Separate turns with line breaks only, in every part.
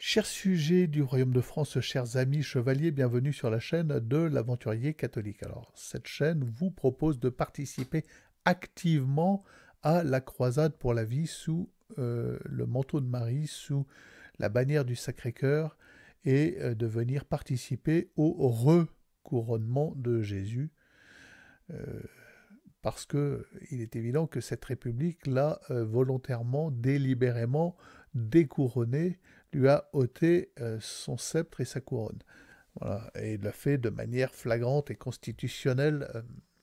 Chers sujets du Royaume de France, chers amis chevaliers, bienvenue sur la chaîne de l'Aventurier catholique. Alors, cette chaîne vous propose de participer activement à la croisade pour la vie sous le manteau de Marie, sous la bannière du Sacré-Cœur, et de venir participer au recouronnement de Jésus. euh, Parce que il est évident que cette République l'a volontairement, délibérément découronné, lui a ôté son sceptre et sa couronne. Voilà. Et il l'a fait de manière flagrante et constitutionnelle,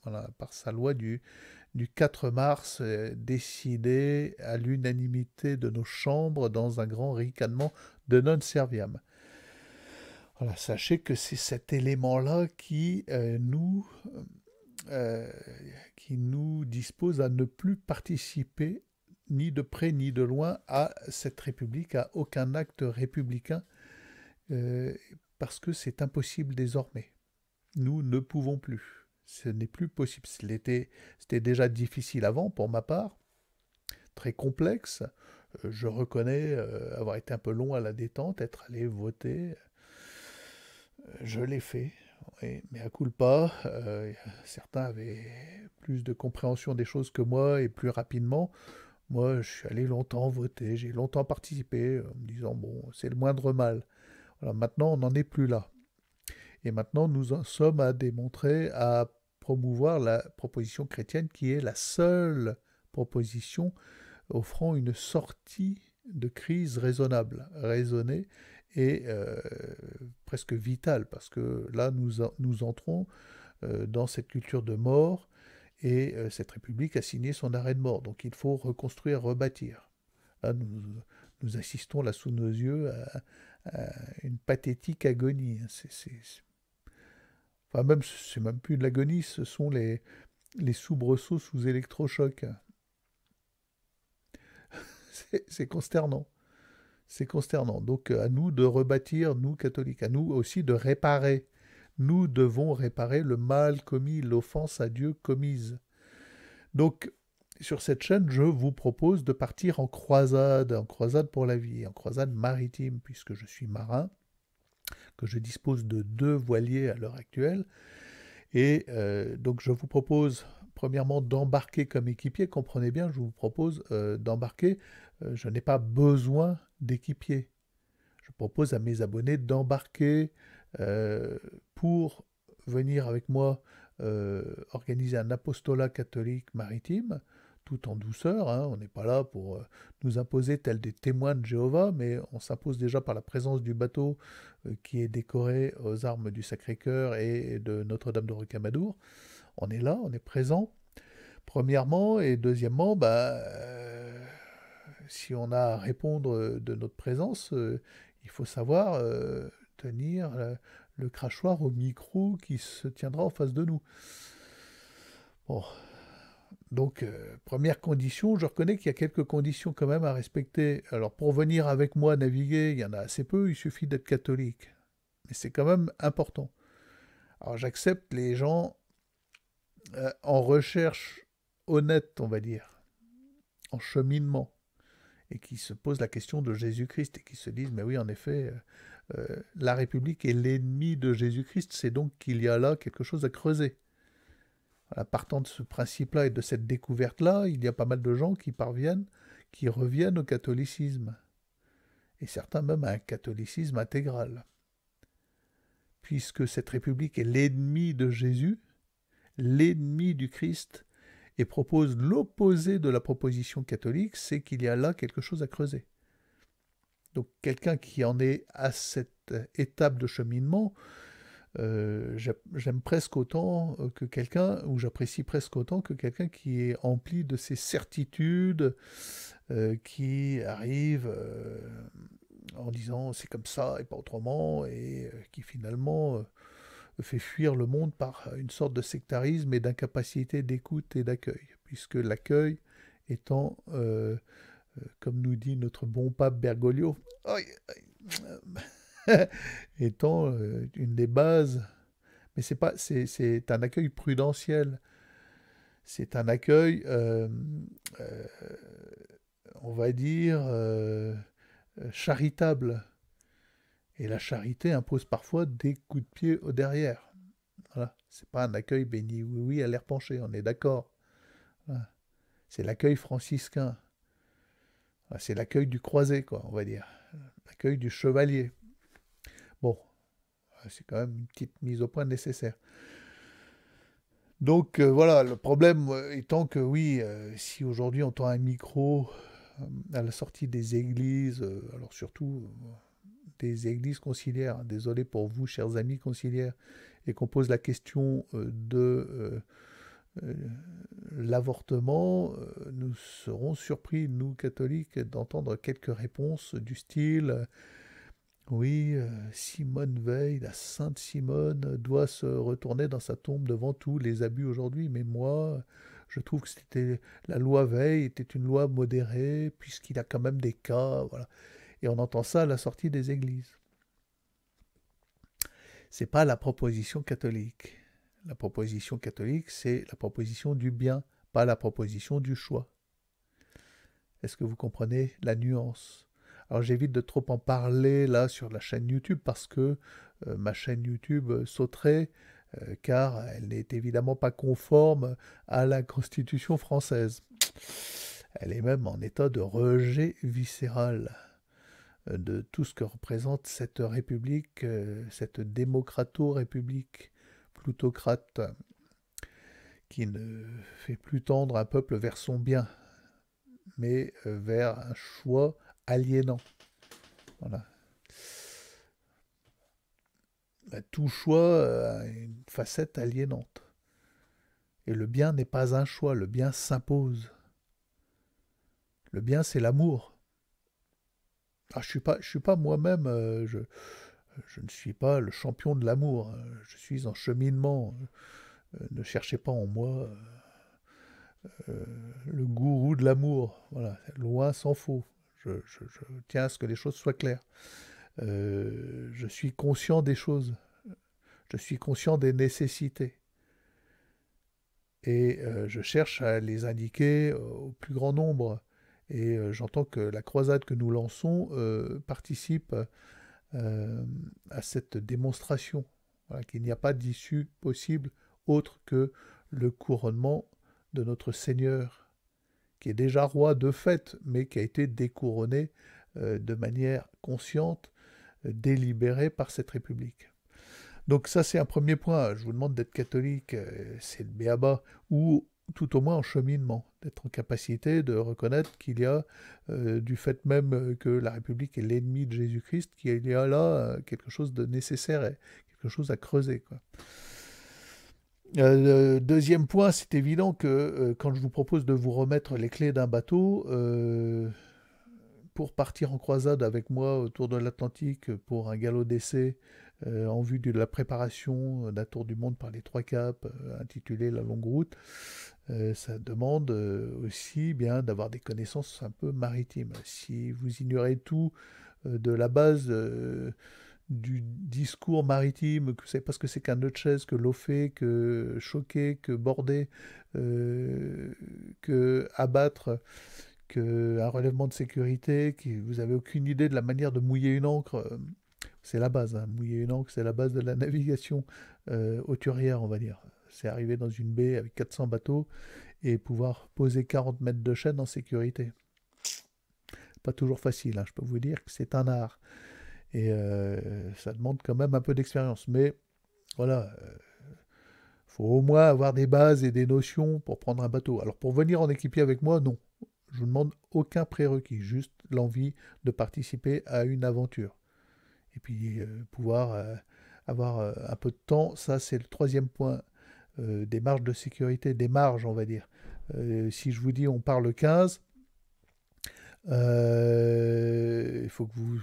voilà, par sa loi du 4 mars, décidée à l'unanimité de nos chambres dans un grand ricanement de non serviam. Voilà, sachez que c'est cet élément-là euh, qui nous dispose à ne plus participer ni de près ni de loin à cette République, à aucun acte républicain, euh, parce que c'est impossible désormais. Nous ne pouvons plus. Ce n'est plus possible. C'était déjà difficile avant, pour ma part, très complexe. Je reconnais avoir été un peu long à la détente, être allé voter. Je l'ai fait, oui, mais à culpa. Certains avaient plus de compréhension des choses que moi et plus rapidement. Moi, je suis allé longtemps voter, j'ai longtemps participé en me disant, bon, c'est le moindre mal. Voilà, maintenant, on n'en est plus là. Et maintenant, nous en sommes à démontrer, à promouvoir la proposition chrétienne qui est la seule proposition offrant une sortie de crise raisonnable, raisonnée et presque vitale, parce que là, nous entrons dans cette culture de mort, et cette République a signé son arrêt de mort. Donc il faut reconstruire, rebâtir. Là, nous assistons là sous nos yeux à une pathétique agonie. Enfin, même, c'est même plus de l'agonie, ce sont les soubresauts sous électrochoc. C'est consternant. C'est consternant. Donc à nous de rebâtir, nous catholiques, à nous aussi de réparer. Nous devons réparer le mal commis, l'offense à Dieu commise. Donc sur cette chaîne, je vous propose de partir en croisade pour la vie, en croisade maritime, puisque je suis marin, que je dispose de 2 voiliers à l'heure actuelle. Et donc je vous propose premièrement d'embarquer comme équipier. Comprenez bien, je vous propose d'embarquer. Je n'ai pas besoin d'équipier. Je propose à mes abonnés d'embarquer euh, pour venir avec moi organiser un apostolat catholique maritime, tout en douceur. Hein. On n'est pas là pour nous imposer tels des témoins de Jéhovah, mais on s'impose déjà par la présence du bateau qui est décoré aux armes du Sacré-Cœur et de Notre-Dame de Rocamadour. On est là, on est présent, premièrement, et deuxièmement, si on a à répondre de notre présence, il faut savoir tenir le crachoir au micro qui se tiendra en face de nous. Bon, donc première condition, je reconnais qu'il y a quelques conditions quand même à respecter. Alors pour venir avec moi naviguer, il y en a assez peu, il suffit d'être catholique. Mais c'est quand même important. Alors j'accepte les gens en recherche honnête, on va dire, en cheminement, et qui se posent la question de Jésus-Christ et qui se disent, mais oui, en effet, la République est l'ennemi de Jésus-Christ, c'est donc qu'il y a là quelque chose à creuser. Voilà, partant de ce principe-là et de cette découverte-là, il y a pas mal de gens qui reviennent au catholicisme, et certains même à un catholicisme intégral. Puisque cette République est l'ennemi de Jésus, l'ennemi du Christ, et propose l'opposé de la proposition catholique, c'est qu'il y a là quelque chose à creuser. Donc quelqu'un qui en est à cette étape de cheminement, j'aime presque autant que quelqu'un, ou j'apprécie presque autant que quelqu'un qui est empli de ses certitudes, qui arrive en disant c'est comme ça et pas autrement, et qui finalement fait fuir le monde par une sorte de sectarisme et d'incapacité d'écoute et d'accueil, puisque l'accueil étant, comme nous dit notre bon pape Bergoglio, étant une des bases, mais c'est pas, c'est un accueil prudentiel, c'est un accueil, euh, on va dire, charitable. Et la charité impose parfois des coups de pied au derrière. Voilà. C'est pas un accueil béni oui oui à l'air penché, on est d'accord. Voilà. C'est l'accueil franciscain. Voilà, c'est l'accueil du croisé, quoi, on va dire. L'accueil du chevalier. Bon, c'est quand même une petite mise au point nécessaire. Donc voilà, le problème étant que oui, si aujourd'hui on tend un micro à la sortie des églises, alors surtout des églises conciliaires, hein, désolé pour vous, chers amis conciliaires, et qu'on pose la question de euh, l'avortement, nous serons surpris, nous catholiques, d'entendre quelques réponses du style oui, Simone Veil, la sainte Simone, doit se retourner dans sa tombe devant tous les abus aujourd'hui, mais moi, je trouve que c'était la loi Veil était une loi modérée, puisqu'il y a quand même des cas, voilà. Et on entend ça à la sortie des églises. C'est pas la proposition catholique. La proposition catholique, c'est la proposition du bien, pas la proposition du choix. Est-ce que vous comprenez la nuance? Alors j'évite de trop en parler là sur la chaîne YouTube parce que ma chaîne YouTube sauterait car elle n'est évidemment pas conforme à la Constitution française. Elle est même en état de rejet viscéral de tout ce que représente cette république, cette démocrato-république plutocrate qui ne fait plus tendre un peuple vers son bien, mais vers un choix aliénant. Voilà. Tout choix a une facette aliénante. Et le bien n'est pas un choix, le bien s'impose. Le bien, c'est l'amour. Ah, je suis pas moi-même, je ne suis pas le champion de l'amour. Je suis en cheminement. Ne cherchez pas en moi le gourou de l'amour. Voilà, loin s'en faut. Je tiens à ce que les choses soient claires. Je suis conscient des choses. Je suis conscient des nécessités. Et je cherche à les indiquer au plus grand nombre. Et j'entends que la croisade que nous lançons participe à cette démonstration. Voilà, qu'il n'y a pas d'issue possible autre que le couronnement de notre Seigneur, qui est déjà roi de fait, mais qui a été découronné de manière consciente, délibérée par cette République. Donc ça, c'est un premier point. Je vous demande d'être catholique, c'est le béaba, ou tout au moins en cheminement, d'être en capacité de reconnaître qu'il y a, du fait même que la République est l'ennemi de Jésus-Christ, qu'il y a là quelque chose de nécessaire et quelque chose à creuser, quoi. Deuxième point, c'est évident que quand je vous propose de vous remettre les clés d'un bateau, pour partir en croisade avec moi autour de l'Atlantique pour un galop d'essai en vue de la préparation d'un tour du monde par les trois caps intitulé La Longue Route, ça demande aussi bien d'avoir des connaissances un peu maritimes. Si vous ignorez tout de la base du discours maritime, que vous savez pas ce que c'est qu'un nœud de chaise, que lofer, que choquer, que border, que abattre, qu'un relèvement de sécurité, que vous n'avez aucune idée de la manière de mouiller une ancre, c'est la base, hein. Mouiller une ancre, c'est la base de la navigation hauturière, on va dire. C'est arriver dans une baie avec 400 bateaux et pouvoir poser 40 mètres de chaîne en sécurité. Pas toujours facile, hein. Je peux vous dire que c'est un art. Et ça demande quand même un peu d'expérience. Mais voilà, faut au moins avoir des bases et des notions pour prendre un bateau. Alors pour venir en équipier avec moi, non. Je vous demande aucun prérequis, juste l'envie de participer à une aventure. Et puis pouvoir avoir un peu de temps, ça c'est le troisième point. Des marges de sécurité, des marges on va dire. Si je vous dis on part le 15, il faut que vous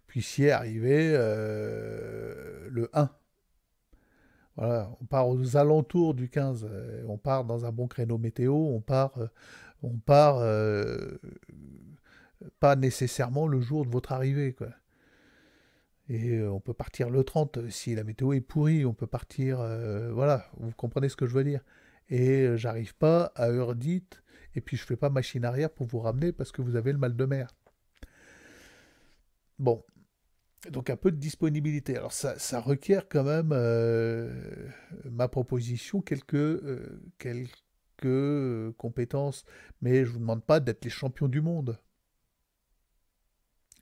puissiez arriver le 1. Voilà, on part aux alentours du 15, on part dans un bon créneau météo, on part pas nécessairement le jour de votre arrivée, quoi. Et on peut partir le 30 si la météo est pourrie, on peut partir, voilà, vous comprenez ce que je veux dire. Et j'arrive pas à heure dite, et puis je fais pas machine arrière pour vous ramener parce que vous avez le mal de mer. Bon, Donc un peu de disponibilité. Alors ça requiert quand même, ma proposition, quelques compétences, mais je vous demande pas d'être les champions du monde.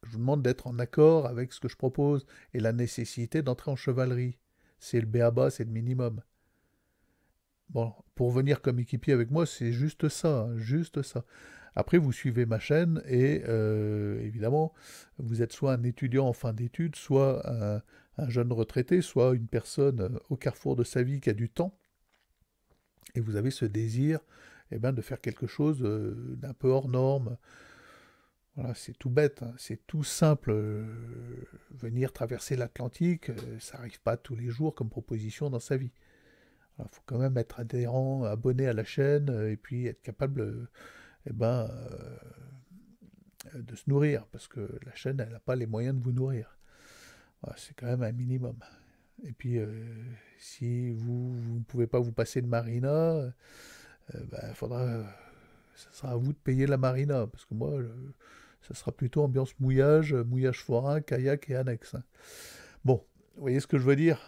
Je vous demande d'être en accord avec ce que je propose et la nécessité d'entrer en chevalerie. C'est le b.a.-ba, c'est le minimum. Bon, pour venir comme équipier avec moi, c'est juste ça, hein, juste ça. Après, vous suivez ma chaîne et évidemment, vous êtes soit un étudiant en fin d'études, soit un jeune retraité, soit une personne au carrefour de sa vie qui a du temps et vous avez ce désir, eh ben, de faire quelque chose d'un peu hors norme. Voilà, c'est tout bête, hein, c'est tout simple. Venir traverser l'Atlantique, ça n'arrive pas tous les jours comme proposition dans sa vie. Il faut quand même être adhérent, abonné à la chaîne, et puis être capable eh ben, de se nourrir, parce que la chaîne, elle n'a pas les moyens de vous nourrir. Voilà, c'est quand même un minimum. Et puis, si vous ne pouvez pas vous passer de marina, ben, ça sera à vous de payer la marina, parce que moi, ça sera plutôt ambiance mouillage, mouillage forain, kayak et annexe, hein. Bon, vous voyez ce que je veux dire?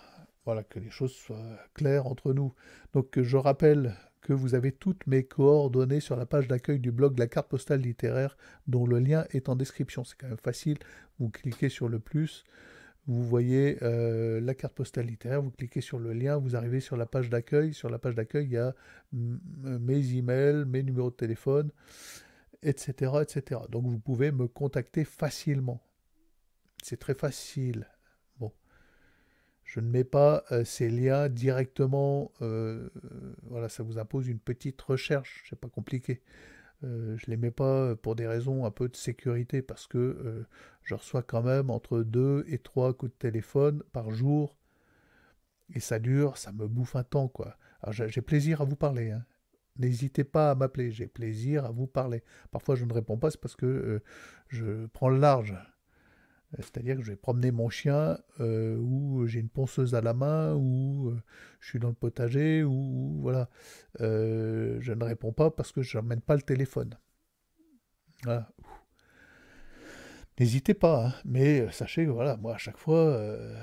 Voilà, que les choses soient claires entre nous. Donc, je rappelle que vous avez toutes mes coordonnées sur la page d'accueil du blog La Carte Postale Littéraire, dont le lien est en description. C'est quand même facile. Vous cliquez sur le plus, vous voyez la carte postale littéraire, vous cliquez sur le lien, vous arrivez sur la page d'accueil. Sur la page d'accueil, il y a mes emails, mes numéros de téléphone, etc., etc. Donc, vous pouvez me contacter facilement. C'est très facile. Bon. Je ne mets pas ces liens directement. Voilà, ça vous impose une petite recherche. C'est pas compliqué. Je les mets pas pour des raisons un peu de sécurité parce que je reçois quand même entre 2 et 3 coups de téléphone par jour et ça dure, ça me bouffe un temps, quoi. Alors j'ai plaisir à vous parler, hein. N'hésitez pas à m'appeler, j'ai plaisir à vous parler. Parfois je ne réponds pas, c'est parce que je prends le large. C'est-à-dire que je vais promener mon chien, ou j'ai une ponceuse à la main, ou je suis dans le potager, ou voilà. Je ne réponds pas parce que je n'emmène pas le téléphone. Voilà. N'hésitez pas, hein, mais sachez que voilà, moi à chaque fois,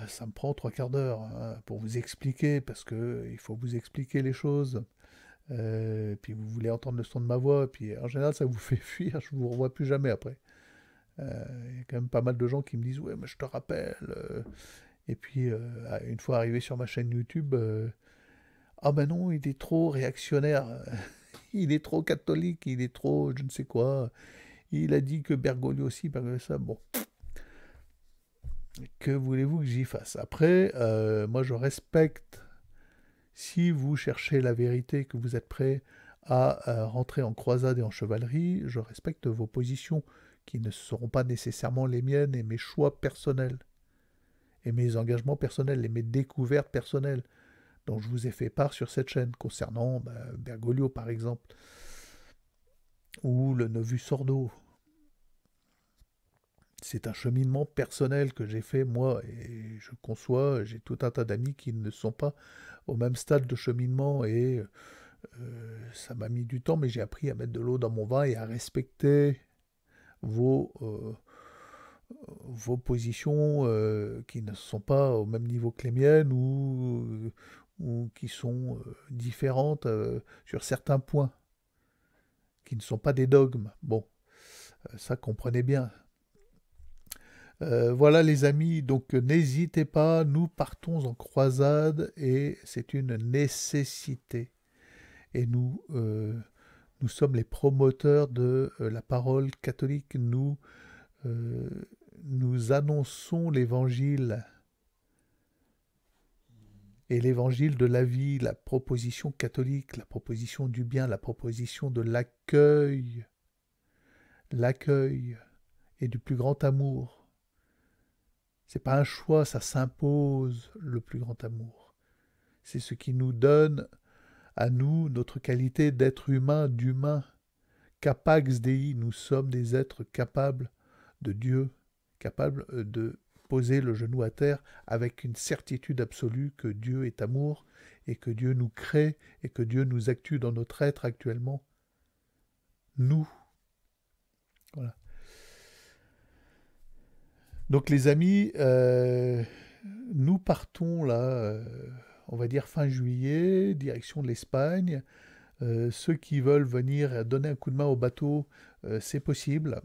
ça me prend trois quarts d'heure, hein, pour vous expliquer, parce que il faut vous expliquer les choses. Puis vous voulez entendre le son de ma voix, puis en général ça vous fait fuir, je vous revois plus jamais après. Il y a quand même pas mal de gens qui me disent ouais, mais je te rappelle. Et puis, une fois arrivé sur ma chaîne YouTube, ah ben non, il est trop réactionnaire, il est trop catholique, il est trop je ne sais quoi. Il a dit que Bergoglio aussi, Bergoglio ça. Bon, que voulez-vous que j'y fasse? Après, moi je respecte, si vous cherchez la vérité, que vous êtes prêt à rentrer en croisade et en chevalerie, je respecte vos positions qui ne seront pas nécessairement les miennes et mes choix personnels, et mes engagements personnels, et mes découvertes personnelles, dont je vous ai fait part sur cette chaîne, concernant Bergoglio par exemple, ou le Novus Ordo. C'est un cheminement personnel que j'ai fait moi, et je conçois, j'ai tout un tas d'amis qui ne sont pas au même stade de cheminement, et ça m'a mis du temps, mais j'ai appris à mettre de l'eau dans mon vin et à respecter vos, vos positions, qui ne sont pas au même niveau que les miennes, ou qui sont différentes sur certains points, qui ne sont pas des dogmes. Bon, ça comprenez bien. Voilà les amis, donc n'hésitez pas, nous partons en croisade et c'est une nécessité. Et nous sommes les promoteurs de la parole catholique. Euh, nous annonçons l'évangile, et l'évangile de la vie, la proposition catholique, la proposition du bien, la proposition de l'accueil et du plus grand amour. C'est pas un choix, ça s'impose, le plus grand amour. C'est ce qui nous donne à nous notre qualité d'être humain, d'humain. Capax Dei, nous sommes des êtres capables de Dieu, capables de poser le genou à terre avec une certitude absolue que Dieu est amour et que Dieu nous crée et que Dieu nous actue dans notre être actuellement. Nous. Voilà. Donc les amis, nous partons là, on va dire fin juillet, direction de l'Espagne. Ceux qui veulent venir donner un coup de main au bateau, c'est possible.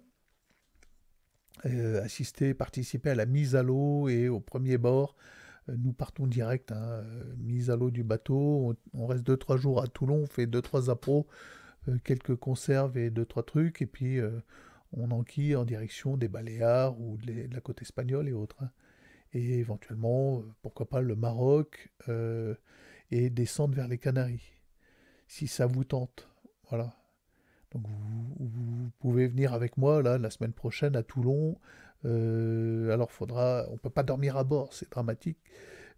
Assister, participer à la mise à l'eau et au premier bord. Nous partons direct, hein, mise à l'eau du bateau. On reste 2-3 jours à Toulon, on fait 2-3 appros, quelques conserves et 2-3 trucs. Et puis on enquille en direction des Baléares ou de la côte espagnole et autres, hein. Et éventuellement, pourquoi pas le Maroc, et descendre vers les Canaries, si ça vous tente. Voilà. Donc vous pouvez venir avec moi là la semaine prochaine à Toulon. Alors on peut pas dormir à bord, c'est dramatique.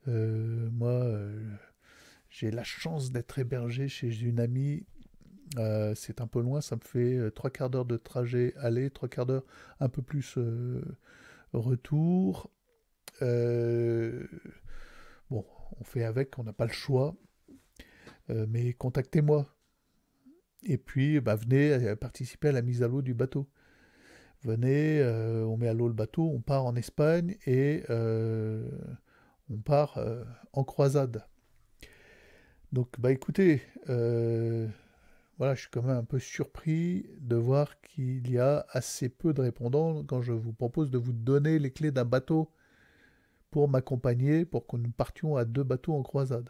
Moi, j'ai la chance d'être hébergé chez une amie. C'est un peu loin, ça me fait 3 quarts d'heure de trajet aller, 3 quarts d'heure un peu plus retour. Euh, bon, on fait avec, on n'a pas le choix. Mais contactez-moi. Et puis, bah, venez participer à la mise à l'eau du bateau. Venez, on met à l'eau le bateau, on part en Espagne et on part en croisade. Donc, bah écoutez, voilà, je suis quand même un peu surpris de voir qu'il y a assez peu de répondants quand je vous propose de vous donner les clés d'un bateau pour m'accompagner, pour que nous partions à 2 bateaux en croisade.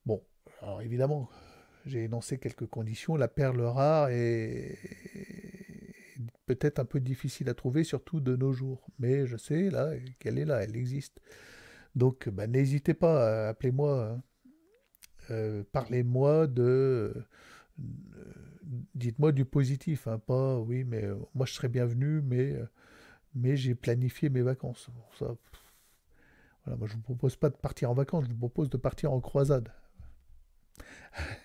Bon, alors évidemment, j'ai énoncé quelques conditions. La perle rare est peut-être un peu difficile à trouver, surtout de nos jours. Mais je sais là qu'elle est là, elle existe. Donc bah, n'hésitez pas, appelez-moi, hein. Parlez-moi dites-moi du positif, hein, pas oui, mais moi je serais bienvenu, mais j'ai planifié mes vacances. Bon, ça, voilà, moi je ne vous propose pas de partir en vacances, je vous propose de partir en croisade.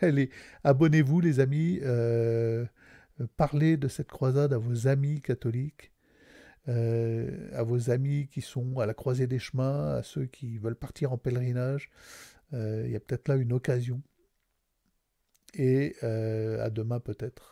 Allez, abonnez-vous les amis, parlez de cette croisade à vos amis catholiques, à vos amis qui sont à la croisée des chemins, à ceux qui veulent partir en pèlerinage. Il y a peut-être là une occasion. Et à demain peut-être.